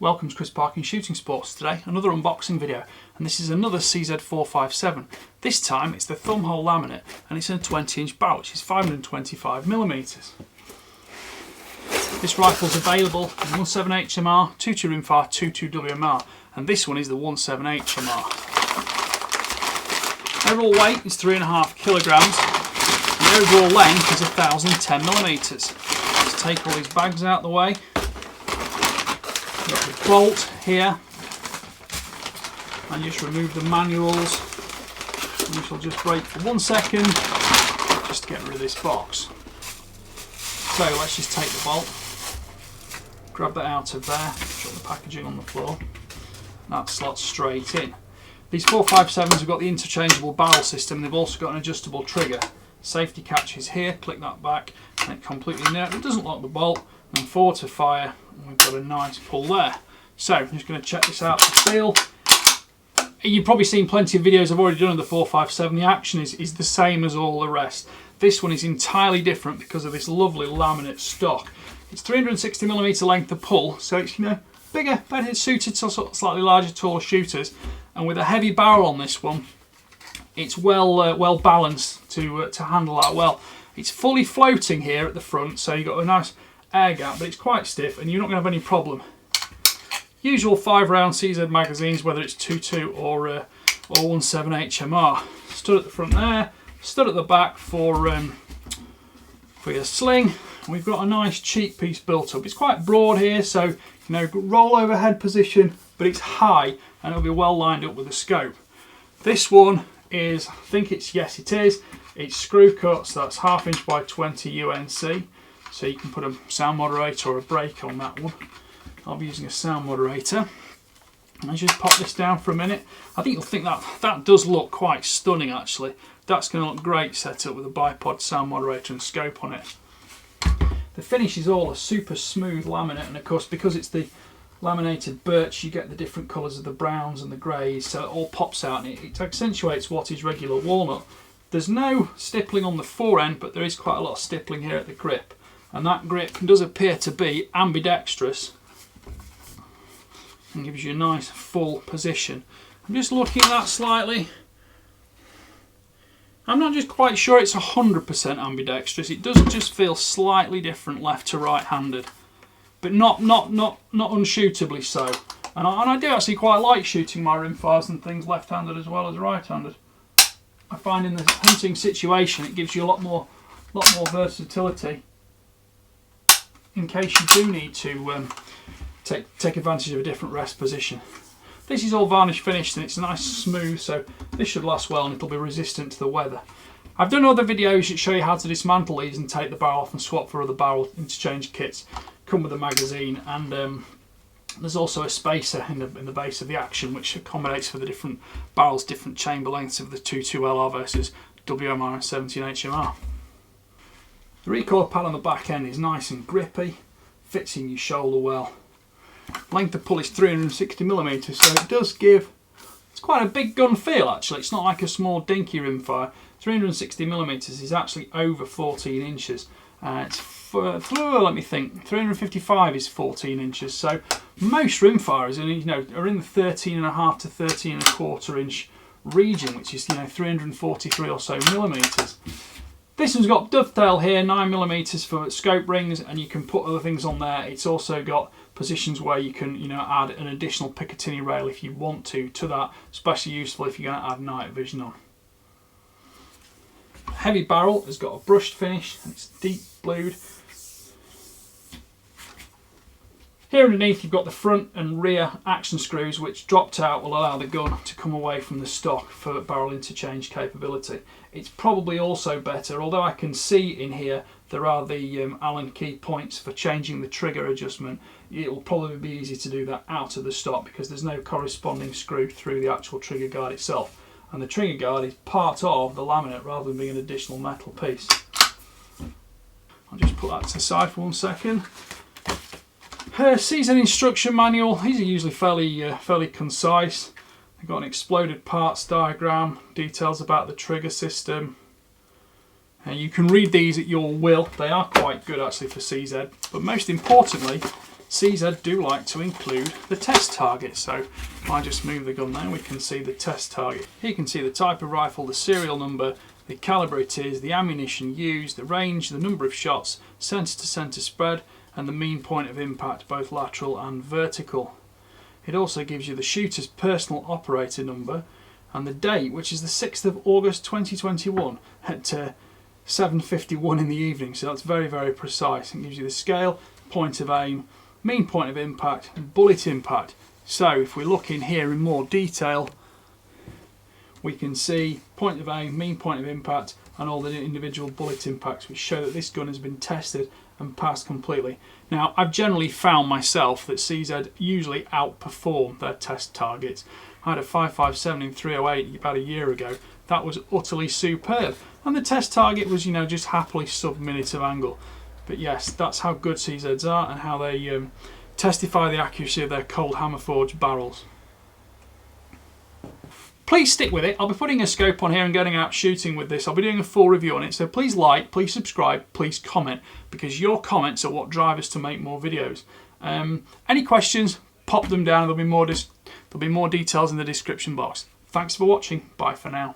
Welcome to Chris Parkin Shooting Sports. Today, another unboxing video, and this is another CZ457. This time it's the Thumbhole Laminate, and it's in a 20-inch barrel, which is 525mm. This rifle is available in 17 HMR, 22 rimfire, 22 WMR, and this one is the 17 HMR. Overall weight is 3.5 kilograms, and the overall length is 1010mm. Let's take all these bags out of the way. Got the bolt here, and just remove the manuals. We shall just break for 1 second just to get rid of this box. So let's just take the bolt, grab that out of there, drop the packaging on the floor. That slots straight in. These 457s have got the interchangeable barrel system. They've also got an adjustable trigger. Safety catch is here, click that back, and it completely it doesn't lock the bolt. And forward to fire, and we've got a nice pull there. So I'm just going to check this out for feel. You've probably seen plenty of videos I've already done of the 457. The action is the same as all the rest. This one is entirely different because of this lovely laminate stock. It's 360mm length of pull, so it's bigger, better suited to slightly larger, taller shooters. And with a heavy barrel on this one, it's well balanced to handle that well. It's fully floating here at the front, so you've got a nice air gap, but it's quite stiff and you're not going to have any problem. Usual 5-round CZ magazines, whether it's 22 or 17 HMR. Stood at the front there, stood at the back for your sling. We've got a nice cheek piece built up. It's quite broad here, so roll overhead position, but it's high and it'll be well lined up with the scope. This one is, yes it is, it's screw cut, so that's 1/2 inch by 20 UNC. So you can put a sound moderator or a brake on that one. I'll be using a sound moderator. And I just pop this down for a minute. I think you'll think that does look quite stunning actually. That's going to look great set up with a bipod sound moderator and scope on it. The finish is all a super smooth laminate, and of course because it's the laminated birch you get the different colours of the browns and the greys, so it all pops out and it accentuates what is regular walnut. There's no stippling on the forend, but there is quite a lot of stippling here at the grip. And that grip does appear to be ambidextrous and gives you a nice full position. I'm just looking at that slightly. I'm not just quite sure it's 100% ambidextrous. It does just feel slightly different left to right handed, but not unshootably so. And I do actually quite like shooting my rimfires and things left handed as well as right handed. I find in the hunting situation it gives you a lot more versatility in case you do need to take advantage of a different rest position. This is all varnish finished and it's nice smooth, so this should last well and it'll be resistant to the weather. I've done other videos that show you how to dismantle these and take the barrel off and swap for other barrel interchange kits. Come with a magazine, and there's also a spacer in the base of the action which accommodates for the different barrels, different chamber lengths of the 22 LR versus WMR and 17 HMR. The recoil pad on the back end is nice and grippy, fits in your shoulder well. Length of pull is 360mm, so it does give, it's quite a big gun feel actually. It's not like a small dinky rimfire. 360mm is actually over 14 inches. Let me think, 355 is 14 inches, so most rimfires are in the 13.5 to 13.25 inch region, which is 343 or so millimeters. This one's got dovetail here, 9mm for scope rings, and you can put other things on there. It's also got positions where you can add an additional Picatinny rail if you want to that, especially useful if you're going to add night vision on. Heavy barrel has got a brushed finish and it's deep blued. Here underneath you've got the front and rear action screws, which dropped out will allow the gun to come away from the stock for barrel interchange capability. It's probably also better, although I can see in here there are the Allen key points for changing the trigger adjustment. It will probably be easy to do that out of the stock because there's no corresponding screw through the actual trigger guard itself. And the trigger guard is part of the laminate rather than being an additional metal piece. I'll just put that to the side for 1 second. CZ instruction manual. These are usually fairly concise. They've got an exploded parts diagram, details about the trigger system. And you can read these at your will. They are quite good actually for CZ. But most importantly, CZ do like to include the test target. So if I just move the gun there, we can see the test target. Here you can see the type of rifle, the serial number, the calibre it is, the ammunition used, the range, the number of shots, centre to centre spread, and the mean point of impact, both lateral and vertical. It also gives you the shooter's personal operator number and the date, which is the 6th of August 2021 at 7:51 in the evening. So that's very, very precise. It gives you the scale, point of aim, mean point of impact, and bullet impact. So if we look in here in more detail, we can see point of aim, mean point of impact, and all the individual bullet impacts, which show that this gun has been tested and passed completely. Now, I've generally found myself that CZ usually outperform their test targets. I had a 5.57 in 308 about a year ago. That was utterly superb. And the test target was, just happily sub-minute of angle. But yes, that's how good CZs are and how they testify the accuracy of their cold hammer forged barrels. Please stick with it. I'll be putting a scope on here and getting out shooting with this. I'll be doing a full review on it. So please like, please subscribe, please comment, because your comments are what drive us to make more videos. Any questions, pop them down. There'll be more details in the description box. Thanks for watching. Bye for now.